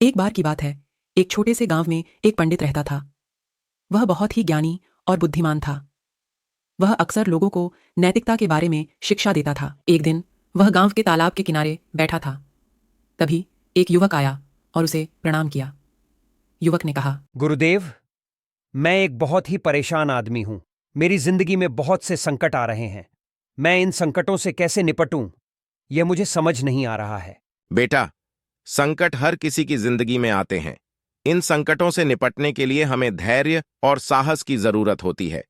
एक बार की बात है, एक छोटे से गांव में एक पंडित रहता था। वह बहुत ही ज्ञानी और बुद्धिमान था। वह अक्सर लोगों को नैतिकता के बारे में शिक्षा देता था। एक दिन वह गांव के तालाब के किनारे बैठा था। तभी एक युवक आया और उसे प्रणाम किया। युवक ने कहा, गुरुदेव, मैं एक बहुत ही परेशान आदमी हूं। मेरी जिंदगी में बहुत से संकट आ रहे हैं। मैं इन संकटों से कैसे निपटूं, यह मुझे समझ नहीं आ रहा है। बेटा, संकट हर किसी की जिंदगी में आते हैं। इन संकटों से निपटने के लिए हमें धैर्य और साहस की जरूरत होती है।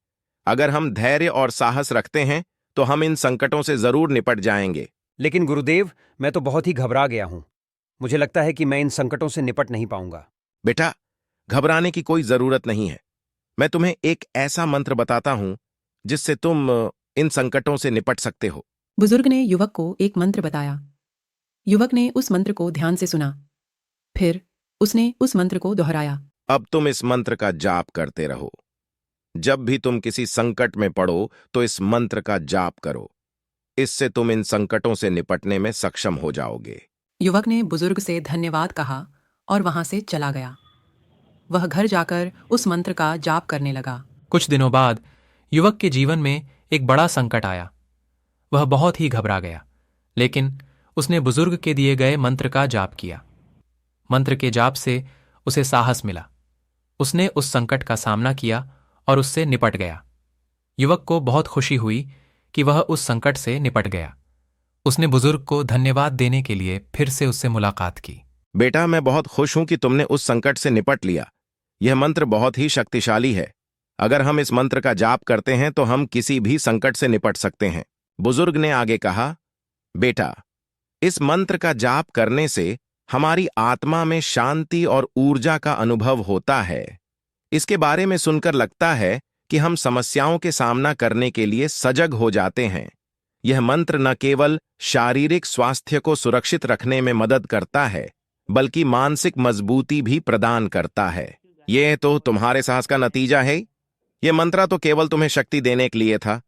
अगर हम धैर्य और साहस रखते हैं तो हम इन संकटों से जरूर निपट जाएंगे। लेकिन गुरुदेव, मैं तो बहुत ही घबरा गया हूं। मुझे लगता है कि मैं इन संकटों से निपट नहीं पाऊंगा। बेटा, घबराने की कोई जरूरत नहीं है। मैं तुम्हें एक ऐसा मंत्र बताता हूं जिससे तुम इन संकटों से निपट सकते हो। बुजुर्ग ने युवक को एक मंत्र बताया। युवक ने उस मंत्र को ध्यान से सुना। फिर उसने उस मंत्र को दोहराया। अब तुम इस मंत्र का जाप करते रहो। जब भी तुम किसी संकट में पड़ो तो इस मंत्र का जाप करो। इससे तुम इन संकटों से निपटने में सक्षम हो जाओगे। युवक ने बुजुर्ग से धन्यवाद कहा और वहां से चला गया। वह घर जाकर उस मंत्र का जाप करने लगा। कुछ दिनों बाद युवक के जीवन में एक बड़ा संकट आया। वह बहुत ही घबरा गया, लेकिन उसने बुजुर्ग के दिए गए मंत्र का जाप किया। मंत्र के जाप से उसे साहस मिला। उसने उस संकट का सामना किया और उससे निपट गया। युवक को बहुत खुशी हुई कि वह उस संकट से निपट गया। उसने बुजुर्ग को धन्यवाद देने के लिए फिर से उससे मुलाकात की। बेटा, मैं बहुत खुश हूं कि तुमने उस संकट से निपट लिया। यह मंत्र बहुत ही शक्तिशाली है। अगर हम इस मंत्र का जाप करते हैं तो हम किसी भी संकट से निपट सकते हैं। बुजुर्ग ने आगे कहा, बेटा, इस मंत्र का जाप करने से हमारी आत्मा में शांति और ऊर्जा का अनुभव होता है। इसके बारे में सुनकर लगता है कि हम समस्याओं के सामना करने के लिए सजग हो जाते हैं। यह मंत्र न केवल शारीरिक स्वास्थ्य को सुरक्षित रखने में मदद करता है, बल्कि मानसिक मजबूती भी प्रदान करता है। यह तो तुम्हारे साहस का नतीजा है। यह मंत्र तो केवल तुम्हें शक्ति देने के लिए था,